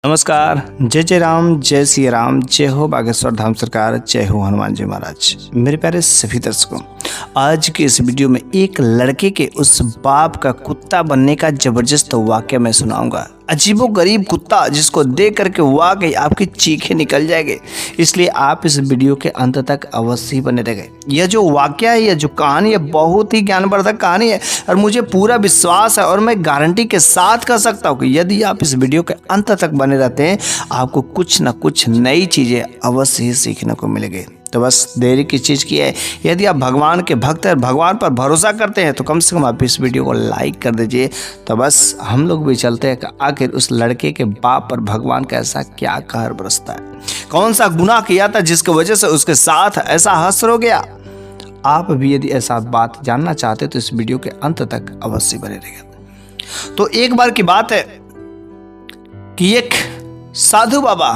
नमस्कार। जय जय राम, जय सिया राम, जय हो बागेश्वर धाम सरकार, जय हो हनुमान जी महाराज। मेरे प्यारे सभी दर्शकों, आज के इस वीडियो में एक लड़के के उस बाप का कुत्ता बनने का जबरदस्त वाकया मैं सुनाऊंगा। अजीबो गरीब कुत्ता जिसको देख करके वाकई आपकी चीखें निकल जाएंगे। इसलिए आप इस वीडियो के अंत तक अवश्य ही बने रहेंगे। यह जो वाकया है, यह जो कहानी है, बहुत ही ज्ञानवर्धक कहानी है और मुझे पूरा विश्वास है और मैं गारंटी के साथ कह सकता हूँ कि यदि आप इस वीडियो के अंत तक बने रहते हैं, आपको कुछ ना कुछ नई चीज़ें अवश्य ही सीखने को मिलेंगी। तो बस देरी किस चीज़ की है। यदि आप भगवान के भक्त हैं, भगवान पर भरोसा करते हैं, तो कम से कम आप इस वीडियो को लाइक कर दीजिए। तो बस हम लोग भी चलते हैं कि आखिर उस लड़के के बाप पर भगवान का ऐसा क्या कहर बरसता है, कौन सा गुनाह किया था जिसकी वजह से उसके साथ ऐसा हश्र हो गया। आप भी यदि ऐसा बात जानना चाहते तो इस वीडियो के अंत तक अवश्य बने रहिएगा। तो एक बार की बात है कि एक साधु बाबा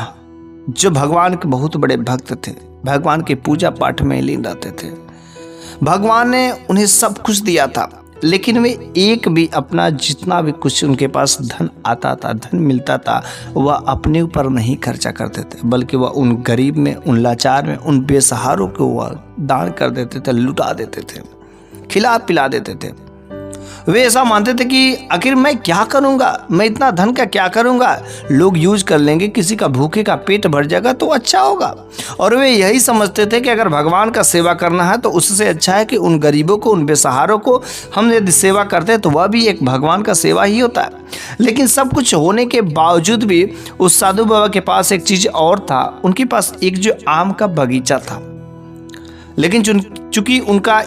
जो भगवान के बहुत बड़े भक्त थे, भगवान के पूजा पाठ में लीन रहते थे। भगवान ने उन्हें सब कुछ दिया था, लेकिन वे एक भी अपना जितना भी कुछ उनके पास धन आता था, धन मिलता था, वह अपने ऊपर नहीं खर्चा करते थे, बल्कि वह उन गरीब में, उन लाचार में, उन बेसहारों को वह दान कर देते थे, लुटा देते थे, खिला पिला देते थे। वे ऐसा मानते थे कि आखिर मैं क्या करूंगा, मैं इतना धन का क्या करूंगा, लोग यूज कर लेंगे, किसी का भूखे का पेट भर जाएगा तो अच्छा होगा। और वे यही समझते थे कि अगर भगवान का सेवा करना है तो उससे अच्छा है कि उन गरीबों को, उन बेसहारों को हम यदि सेवा करते हैं तो वह भी एक भगवान का सेवा ही होता है। लेकिन सब कुछ होने के बावजूद भी उस साधु बाबा के पास एक चीज़ और था। उनके पास एक जो आम का बगीचा था, लेकिन चूंकि उनका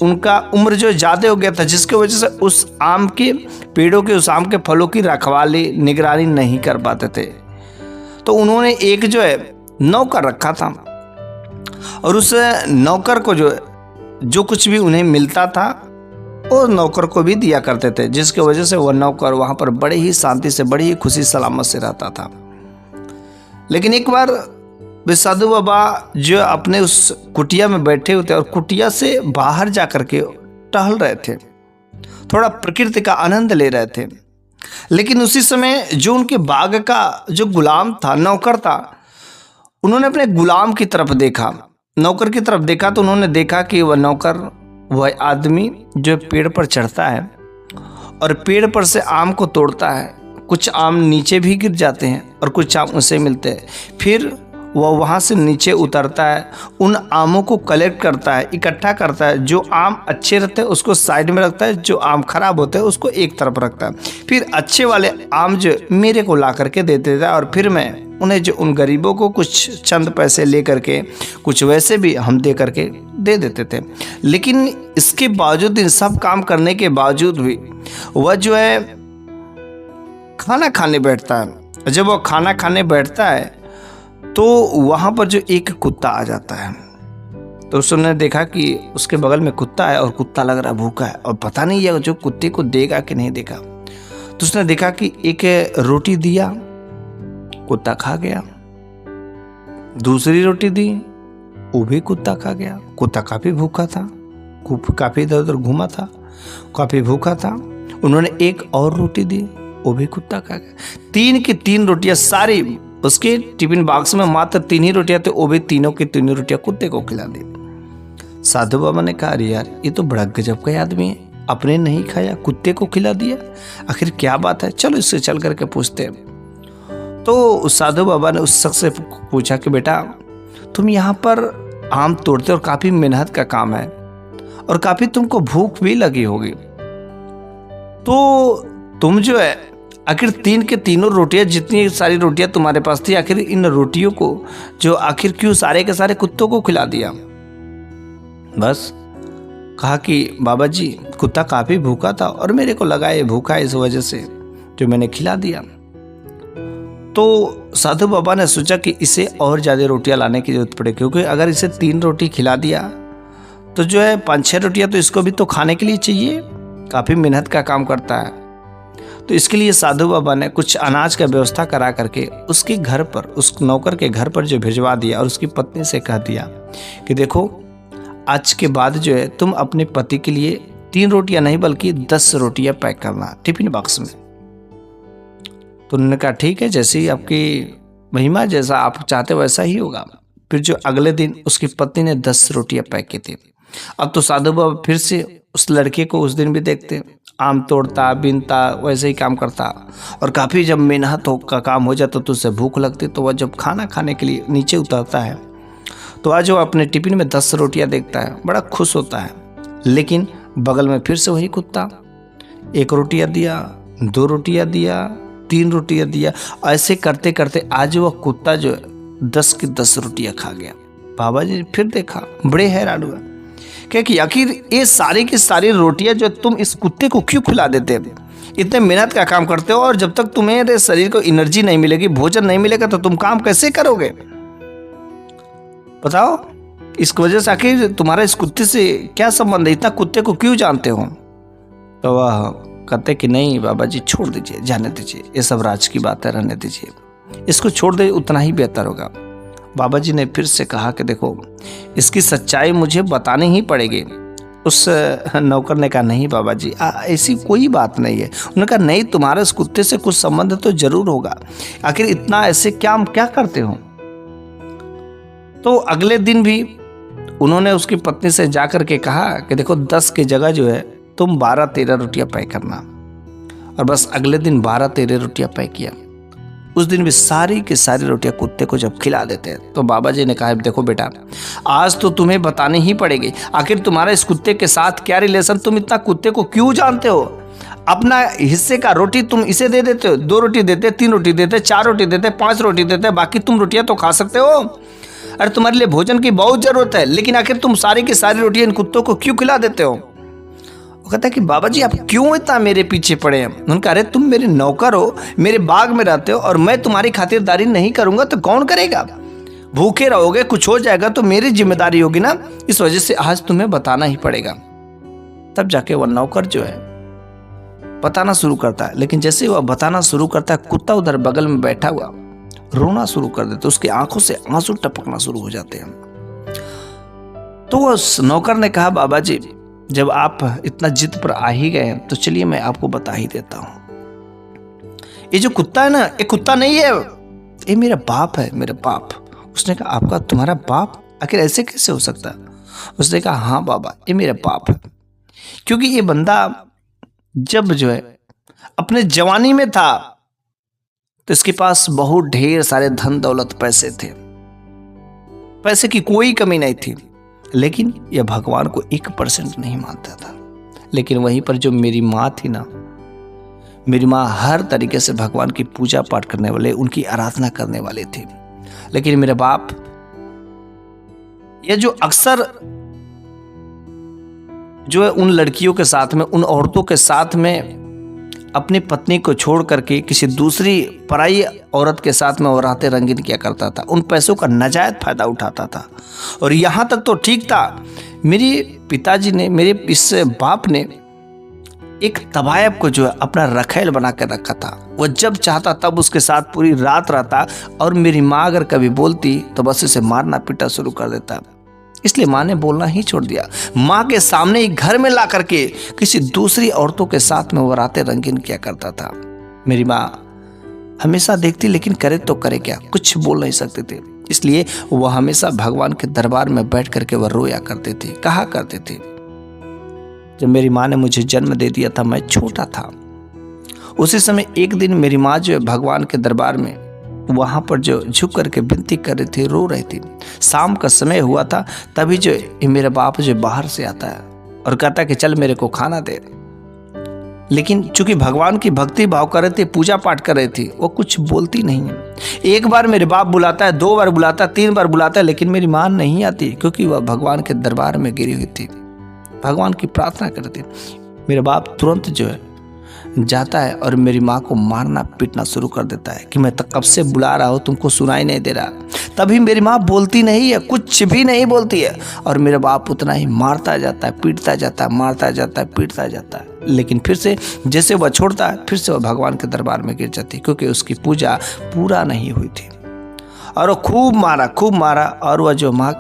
उनका उम्र जो ज़्यादा हो गया था, जिसकी वजह से उस आम के पेड़ों के, उस आम के फलों की रखवाली, निगरानी नहीं कर पाते थे। तो उन्होंने एक जो है नौकर रखा था और उस नौकर को जो कुछ भी उन्हें मिलता था वो नौकर को भी दिया करते थे, जिसकी वजह से वह नौकर वहाँ पर बड़े ही शांति से, बड़ी ही खुशी सलामत से रहता था। लेकिन एक बार वे साधु बाबा जो अपने उस कुटिया में बैठे हुए थे और कुटिया से बाहर जा कर के टहल रहे थे, थोड़ा प्रकृति का आनंद ले रहे थे। लेकिन उसी समय जो उनके बाग का जो गुलाम था, नौकर था, उन्होंने अपने गुलाम की तरफ देखा, नौकर की तरफ देखा। तो उन्होंने देखा कि वह नौकर, वह आदमी जो पेड़ पर चढ़ता है और पेड़ पर से आम को तोड़ता है। कुछ आम नीचे भी गिर जाते हैं और कुछ आम उसे मिलते हैं। फिर वह वहाँ से नीचे उतरता है, उन आमों को कलेक्ट करता है, इकट्ठा करता है। जो आम अच्छे रहते हैं उसको साइड में रखता है, जो आम खराब होते हैं उसको एक तरफ रखता है। फिर अच्छे वाले आम जो मेरे को ला करके दे देता है और फिर मैं उन्हें, जो उन गरीबों को कुछ चंद पैसे ले करके, कुछ वैसे भी हम दे करके दे देते थे। लेकिन इसके बावजूद, इन सब काम करने के बावजूद भी वह जो है खाना खाने बैठता है। जब वह खाना खाने बैठता है तो वहाँ पर जो एक कुत्ता आ जाता है, तो उसने देखा कि उसके बगल में कुत्ता है और कुत्ता लग रहा भूखा है और पता नहीं है जो कुत्ते को देगा कि नहीं देगा। तो उसने देखा कि एक रोटी दिया, कुत्ता खा गया। दूसरी रोटी दी, वो भी कुत्ता खा गया। कुत्ता काफ़ी भूखा था, काफ़ी इधर उधर घूमा था, काफ़ी भूखा था। उन्होंने एक और रोटी दी, वो भी कुत्ता खा गया। 3 की 3 रोटियाँ सारी उसके टिफिन बॉक्स में, मात्र 3 ही रोटियां थे, वो भी तीनों की 3 रोटियां कुत्ते को खिला दी। साधु बाबा ने कहा, अरे यार, ये तो बड़ा गजब का आदमी है, अपने नहीं खाया, कुत्ते को खिला दिया, आखिर क्या बात है, चलो इससे चल करके पूछते हैं। तो उस साधु बाबा ने उस शख्स से पूछा कि बेटा, तुम यहाँ पर आम तोड़ते और काफ़ी मेहनत का काम है और काफ़ी तुमको भूख भी लगी होगी, तो तुम जो है आखिर 3 के तीनों रोटियां, जितनी सारी रोटियां तुम्हारे पास थी, आखिर इन रोटियों को जो आखिर क्यों सारे के सारे कुत्तों को खिला दिया। बस कहा कि बाबा जी, कुत्ता काफ़ी भूखा था और मेरे को लगा ये भूखा है, इस वजह से जो मैंने खिला दिया। तो साधु बाबा ने सोचा कि इसे और ज़्यादा रोटियां लाने की जरूरत पड़े, क्योंकि अगर इसे 3 रोटी खिला दिया तो जो है 5-6 रोटियां तो इसको भी तो खाने के लिए चाहिए, काफ़ी मेहनत का काम करता है। तो इसके लिए साधु बाबा ने कुछ अनाज का व्यवस्था करा करके उसके घर पर, उस नौकर के घर पर जो भिजवा दिया और उसकी पत्नी से कह दिया कि देखो, आज के बाद जो है तुम अपने पति के लिए 3 रोटियां नहीं बल्कि 10 रोटियां पैक करना टिफिन बॉक्स में। तो उन्होंने कहा ठीक है, जैसी ही आपकी महिमा, जैसा आप चाहते वैसा ही होगा। फिर जो अगले दिन उसकी पत्नी ने 10 रोटियां पैक की थी। अब तो साधु बाबा फिर से उस लड़के को उस दिन भी देखते, आम तोड़ता, बीनता, वैसे ही काम करता। और काफ़ी जब मेहनत का काम हो जाता तो उसे भूख लगती, तो वह जब खाना खाने के लिए नीचे उतरता है तो आज वो अपने टिफिन में 10 रोटियां देखता है, बड़ा खुश होता है। लेकिन बगल में फिर से वही कुत्ता 1 रोटियां दिया, 2 रोटियां दिया, 3 रोटियां दिया। ऐसे करते करते आज वह कुत्ता जो 10 की 10 रोटियां खा गया। बाबा जी फिर देखा, बड़े हैरान हुआ, क्या कि आखिर ये सारी की सारी रोटियां जो तुम इस कुत्ते को क्यों खिला देते हो? इतने मेहनत का काम करते हो और जब तक तुम्हारे शरीर को एनर्जी नहीं मिलेगी, भोजन नहीं मिलेगा, तो तुम काम कैसे करोगे? बताओ, इस वजह से आखिर तुम्हारा इस कुत्ते से क्या संबंध है? इतना कुत्ते को क्यों जानते हो? तो वह कहते कि नहीं बाबा जी, छोड़ दीजिए, जाने दीजिए, ये सब राज की बात है, रहने दीजिए, इसको छोड़ दे, उतना ही बेहतर होगा। बाबा जी ने फिर से कहा कि देखो, इसकी सच्चाई मुझे बतानी ही पड़ेगी। उस नौकर ने कहा नहीं बाबा जी, ऐसी कोई बात नहीं है। उन्होंने कहा नहीं, तुम्हारे उस कुत्ते से कुछ संबंध तो जरूर होगा, आखिर इतना ऐसे क्या करते हो? तो अगले दिन भी उन्होंने उसकी पत्नी से जाकर के कहा कि देखो 10 की जगह जो है तुम 12-13 रोटियां पैक करना। और बस अगले दिन 12-13 रोटियां पैक किया। उस दिन भी सारी की सारी रोटियां कुत्ते को जब खिला देते हैं तो बाबा जी ने कहा देखो बेटा, आज तो तुम्हें बतानी ही पड़ेगी, आखिर तुम्हारा इस कुत्ते के साथ क्या रिलेशन, तुम इतना कुत्ते को क्यों जानते हो? अपना हिस्से का रोटी तुम इसे दे देते हो, 2 रोटी देते, 3 रोटी देते, 4 रोटी देते, 5 रोटी देते, बाकी तुम रोटियां तो खा सकते हो। अरे तुम्हारे लिए भोजन की बहुत जरूरत है, लेकिन आखिर तुम सारी की सारी रोटियां इन कुत्तों को क्यों खिला देते हो? वो कहता है कि बाबा जी आप क्यों इतना मेरे पीछे पड़े हैं? उन्होंने कहा अरे तुम मेरे नौकर हो, मेरे बाग में रहते हो, और मैं तुम्हारी खातिरदारी नहीं करूंगा तो कौन करेगा? भूखे रहोगे, कुछ हो जाएगा तो मेरी जिम्मेदारी होगी ना, इस वजह से आज तुम्हें बताना ही पड़ेगा। तब जाके वह नौकर जो है बताना शुरू करता है। लेकिन जैसे वह बताना शुरू करता है, कुत्ता उधर बगल में बैठा हुआ रोना शुरू कर देता, उसकी आंखों से आंसू टपकना शुरू हो जाते हैं। तो उस नौकर ने कहा बाबा जी, जब आप इतना जिद पर आ ही गए तो चलिए मैं आपको बता ही देता हूं। ये जो कुत्ता है ना, ये कुत्ता नहीं है, ये मेरा बाप है, मेरा बाप। उसने कहा आपका, तुम्हारा बाप? आखिर ऐसे कैसे हो सकता है? उसने कहा हाँ बाबा, ये मेरा बाप है, क्योंकि ये बंदा जब जो है अपने जवानी में था तो इसके पास बहुत ढेर सारे धन दौलत पैसे थे, पैसे की कोई कमी नहीं थी, लेकिन यह भगवान को 1% नहीं मानता था। लेकिन वहीं पर जो मेरी माँ थी ना, मेरी माँ हर तरीके से भगवान की पूजा पाठ करने वाले, उनकी आराधना करने वाले थे। लेकिन मेरे बाप ये जो अक्सर जो है उन लड़कियों के साथ में, उन औरतों के साथ में अपनी पत्नी को छोड़ करके किसी दूसरी पराई औरत के साथ में वो रातें रंगीन किया करता था, उन पैसों का नाजायज फायदा उठाता था। और यहाँ तक तो ठीक था, मेरे पिताजी ने, मेरे इस बाप ने एक तवायब को जो है अपना रखैल बना कर रखा था। वो जब चाहता तब उसके साथ पूरी रात रहता, और मेरी माँ अगर कभी बोलती तो बस इसे मारना पीटा शुरू कर देता। इसलिए माँ ने बोलना ही छोड़ दिया। माँ के सामने ही घर में ला करके किसी दूसरी औरतों के साथ में वो रातें रंगीन किया करता था। मेरी माँ हमेशा देखती, लेकिन करे तो करे क्या, कुछ बोल नहीं सकते थे। इसलिए वह हमेशा भगवान के दरबार में बैठ करके वह रोया करते थे, कहा करते थे। जब मेरी माँ ने मुझे जन्म दे दिया था, मैं छोटा था, उसी समय एक दिन मेरी माँ जो है भगवान के दरबार में वहां पर जो झुक करके विनती कर रही थी, रो रही थी। शाम का समय हुआ था, तभी जो मेरा बाप जो बाहर से आता है और कहता है कि चल मेरे को खाना दे। लेकिन चूंकि भगवान की भक्ति भाव कर रहे थे, पूजा पाठ कर रही थी, वो कुछ बोलती नहीं है। एक बार मेरे बाप बुलाता है, 2 बार बुलाता है, 3 बार बुलाता है, लेकिन मेरी माँ नहीं आती, क्योंकि वह भगवान के दरबार में गिरी हुई थी, भगवान की प्रार्थना करती थी। मेरे बाप तुरंत जो है जाता है और मेरी माँ को मारना पीटना शुरू कर देता है कि मैं तो कब से बुला रहा हूँ, तुमको सुनाई नहीं दे रहा। तभी मेरी माँ बोलती नहीं है, कुछ भी नहीं बोलती है, और मेरा बाप उतना ही मारता जाता है, पीटता जाता है, मारता जाता है, पीटता जाता है। लेकिन फिर से जैसे वह छोड़ता है, फिर से वह भगवान के दरबार में गिर जाती, क्योंकि उसकी पूजा पूरा नहीं हुई थी। और वो खूब मारा, और वह जो माँ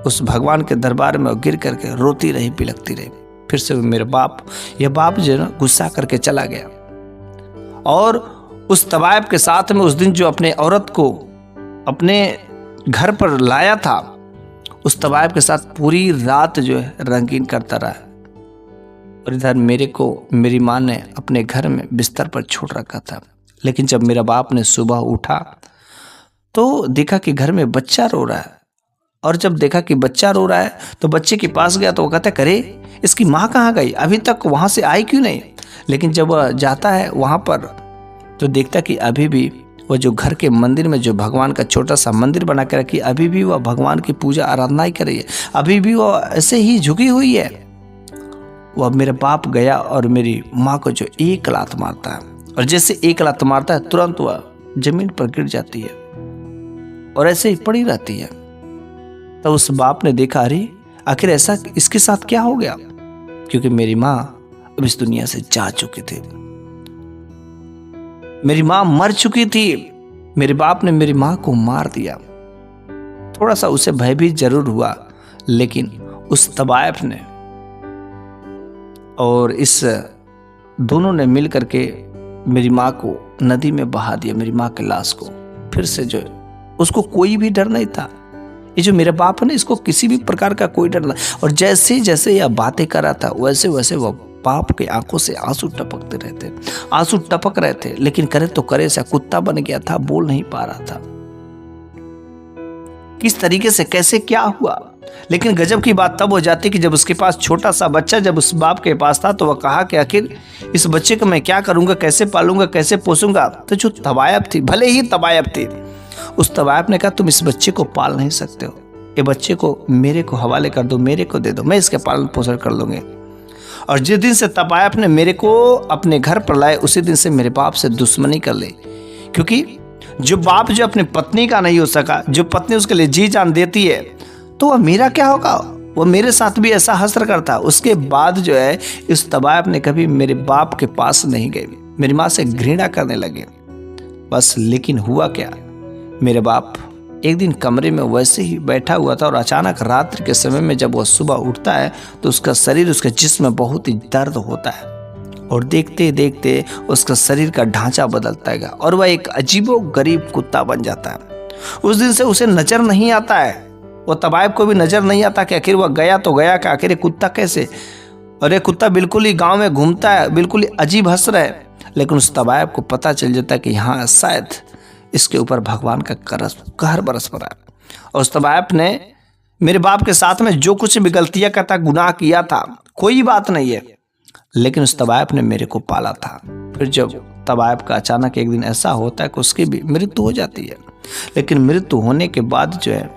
उस भगवान के दरबार में गिर करके रोती रही, बिलखती रही। फिर से मेरे बाप, यह बाप जो ना गुस्सा करके चला गया, और उस तवायफ के साथ में उस दिन जो अपने औरत को अपने घर पर लाया था, उस तवायफ के साथ पूरी रात जो है रंगीन करता रहा। और इधर मेरे को मेरी माँ ने अपने घर में बिस्तर पर छोड़ रखा था। लेकिन जब मेरा बाप ने सुबह उठा तो देखा कि घर में बच्चा रो रहा है। और जब देखा कि बच्चा रो रहा है तो बच्चे के पास गया तो वो कहता है, करे इसकी माँ कहाँ गई, अभी तक वहाँ से आई क्यों नहीं। लेकिन जब वह जाता है वहाँ पर तो देखता कि अभी भी वह जो घर के मंदिर में जो भगवान का छोटा सा मंदिर बना कर रखी, अभी भी वह भगवान की पूजा आराधना ही कर रही है, अभी भी वह ऐसे ही झुकी हुई है। वह मेरे बाप गया और मेरी माँ को जो एक लात मारता है, और जैसे एक लात मारता है तुरंत वह जमीन पर गिर जाती है और ऐसे ही पड़ी रहती है। तब उस बाप ने देखा, अरे आखिर ऐसा इसके साथ क्या हो गया, क्योंकि मेरी माँ अब इस दुनिया से जा चुकी थी, मेरी माँ मर चुकी थी। मेरे बाप ने मेरी माँ को मार दिया। थोड़ा सा उसे भयभीत जरूर हुआ, लेकिन उस तवायफ ने और इस दोनों ने मिल करके मेरी माँ को नदी में बहा दिया, मेरी माँ के लाश को। फिर से जो उसको कोई भी डर नहीं था। ये जो मेरा बाप है ना, इसको किसी भी प्रकार का कोई डर नहीं। और जैसे जैसे यह बातें कर रहा था वैसे वैसे वह बाप के आंखों से आंसू टपकते रहते, आंसू टपक रहे थे। लेकिन करे तो करे सा कुत्ता बन गया था, बोल नहीं पा रहा था किस तरीके से कैसे क्या हुआ। लेकिन गजब की बात तब हो जाती कि जब उसके पास छोटा सा बच्चा जब उस बाप के पास था तो वह कहा कि आखिर इस बच्चे को मैं क्या करूंगा, कैसे पालूंगा, कैसे पोसूंगा। तो जो तवायफ थी, भले ही तवायफ थी, उस तवायफ ने कहा तुम इस बच्चे को पाल नहीं सकते हो, ये बच्चे को मेरे को हवाले कर दो, मेरे को दे दो, मैं इसके पालन पोषण कर लूंगे। और जिस दिन से तवायफ ने मेरे को अपने घर पर लाए उसी दिन से मेरे बाप से दुश्मनी कर ली। क्योंकि जो बाप जो अपनी पत्नी का नहीं हो सका, जो पत्नी उसके लिए जी जान देती है, तो वह मेरा क्या होगा। वो मेरे साथ भी ऐसा हसर करता। उसके बाद जो है इस तवायफ ने कभी मेरे बाप के पास नहीं गए, मेरी माँ से घृणा करने लगे बस। लेकिन हुआ क्या, मेरे बाप एक दिन कमरे में वैसे ही बैठा हुआ था और अचानक रात्रि के समय में जब वह सुबह उठता है तो उसका शरीर, उसके जिस्म में बहुत ही दर्द होता है। और देखते देखते उसका शरीर का ढांचा बदलता है और वह एक अजीबो गरीब कुत्ता बन जाता है। उस दिन से उसे नजर नहीं आता है, वो तवायफ को भी नजर नहीं आता कि आखिर वह गया तो गया कि आखिर कुत्ता कैसे। और ये कुत्ता बिल्कुल ही गांव में घूमता है, बिल्कुल ही अजीब हंस रहा है। लेकिन उस तवायफ को पता चल जाता है कि हाँ शायद इसके ऊपर भगवान का कहर बरस पड़ा है। और उस तवायफ ने मेरे बाप के साथ में जो कुछ भी गलतियां करता, गुनाह किया था, कोई बात नहीं है, लेकिन उस तवायफ ने मेरे को पाला था। फिर जब तवायफ का अचानक एक दिन ऐसा होता है कि उसकी भी मृत्यु हो जाती है। लेकिन मृत्यु होने के बाद जो है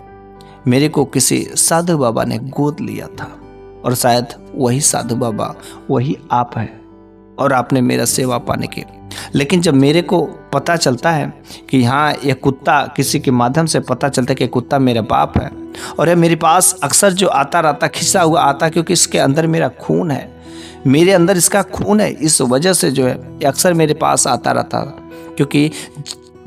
मेरे को किसी साधु बाबा ने गोद लिया था, और शायद वही साधु बाबा वही आप है और आपने मेरा सेवा पाने की। लेकिन जब मेरे को पता चलता है कि हाँ यह कुत्ता, किसी के माध्यम से पता चलता है कि कुत्ता मेरा बाप है और यह मेरे पास अक्सर जो आता रहता, खिंचा हुआ आता, क्योंकि इसके अंदर मेरा खून है, मेरे अंदर इसका खून है, इस वजह से जो है ये अक्सर मेरे पास आता रहता। क्योंकि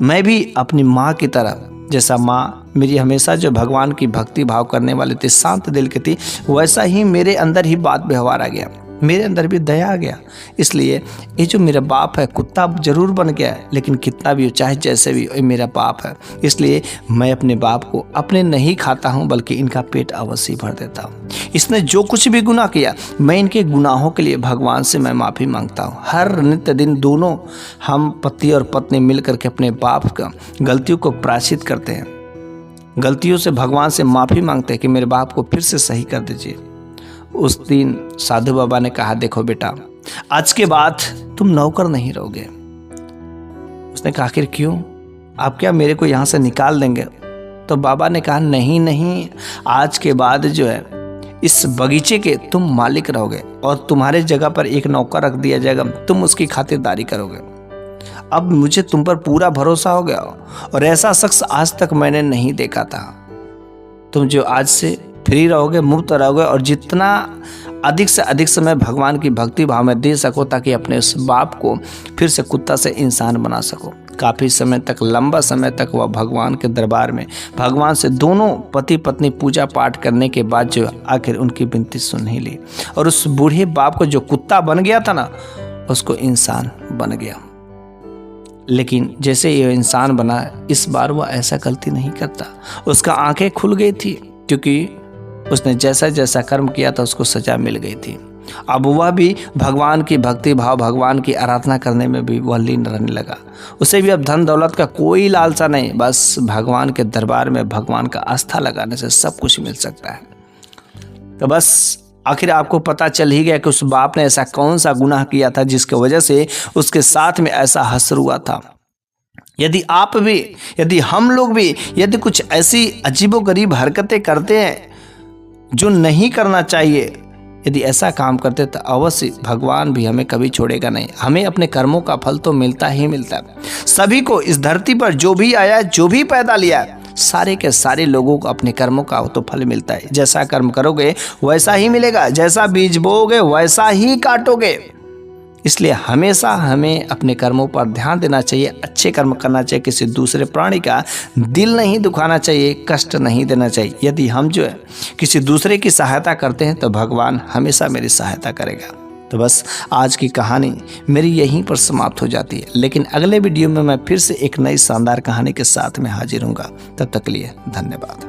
मैं भी अपनी माँ की तरह, जैसा माँ मेरी हमेशा जो भगवान की भक्ति भाव करने वाली थी, शांत दिल की थी, वैसा ही मेरे अंदर ही बात व्यवहार आ गया, मेरे अंदर भी दया आ गया। इसलिए ये जो मेरा बाप है, कुत्ता जरूर बन गया है, लेकिन कितना भी हो, चाहे जैसे भी, ये मेरा बाप है। इसलिए मैं अपने बाप को अपने नहीं खाता हूँ, बल्कि इनका पेट अवश्य भर देता हूँ। इसने जो कुछ भी गुनाह किया, मैं इनके गुनाहों के लिए भगवान से मैं माफ़ी मांगता हूँ। हर नित्य दिन दोनों हम पति और पत्नी मिल करके अपने बाप का गलतियों को प्रायश्चित करते हैं, गलतियों से भगवान से माफ़ी मांगते हैं कि मेरे बाप को फिर से सही कर दीजिए। उस दिन साधु बाबा ने कहा, देखो बेटा, आज के बाद तुम नौकर नहीं रहोगे। उसने कहा, आखिर क्यों, आप क्या मेरे को यहाँ से निकाल देंगे? तो बाबा ने कहा, नहीं नहीं, आज के बाद जो है इस बगीचे के तुम मालिक रहोगे और तुम्हारे जगह पर एक नौकर रख दिया जाएगा, तुम उसकी खातिरदारी करोगे। अब मुझे तुम पर पूरा भरोसा हो गया और ऐसा शख्स आज तक मैंने नहीं देखा था। तुम जो आज से फ्री रहोगे, मुफ्त रहोगे और जितना अधिक से अधिक समय भगवान की भक्ति भाव में दे सको, ताकि अपने उस बाप को फिर से कुत्ता से इंसान बना सको। काफ़ी समय तक, लंबा समय तक वह भगवान के दरबार में भगवान से दोनों पति पत्नी पूजा पाठ करने के बाद जो आखिर उनकी विनती सुन ही ली और उस बूढ़े बाप को जो कुत्ता बन गया था ना, उसको इंसान बन गया। लेकिन जैसे ये इंसान बना, इस बार वह ऐसा गलती नहीं करता। उसका आंखें खुल गई थी, क्योंकि उसने जैसा जैसा कर्म किया था उसको सजा मिल गई थी। अब वह भी भगवान की भक्ति भाव, भगवान की आराधना करने में भी वह लीन रहने लगा। उसे भी अब धन दौलत का कोई लालसा नहीं, बस भगवान के दरबार में भगवान का आस्था लगाने से सब कुछ मिल सकता है। तो बस आखिर आपको पता चल ही गया कि उस बाप ने ऐसा कौन सा गुनाह किया था जिसकी वजह से उसके साथ में ऐसा हश्र हुआ था। यदि आप भी, यदि हम लोग भी, यदि कुछ ऐसी अजीबोगरीब हरकतें करते हैं जो नहीं करना चाहिए, यदि ऐसा काम करते तो अवश्य भगवान भी हमें कभी छोड़ेगा नहीं। हमें अपने कर्मों का फल तो मिलता ही मिलता है। सभी को इस धरती पर जो भी आया, जो भी पैदा लिया, सारे के सारे लोगों को अपने कर्मों का तो फल मिलता है। जैसा कर्म करोगे वैसा ही मिलेगा, जैसा बीज बोओगे वैसा ही काटोगे। इसलिए हमेशा हमें अपने कर्मों पर ध्यान देना चाहिए, अच्छे कर्म करना चाहिए, किसी दूसरे प्राणी का दिल नहीं दुखाना चाहिए, कष्ट नहीं देना चाहिए। यदि हम जो है किसी दूसरे की सहायता करते हैं तो भगवान हमेशा मेरी सहायता करेगा। तो बस आज की कहानी मेरी यहीं पर समाप्त हो जाती है, लेकिन अगले वीडियो में मैं फिर से एक नई शानदार कहानी के साथ में हाजिर हूँगा। तब तक के लिए धन्यवाद।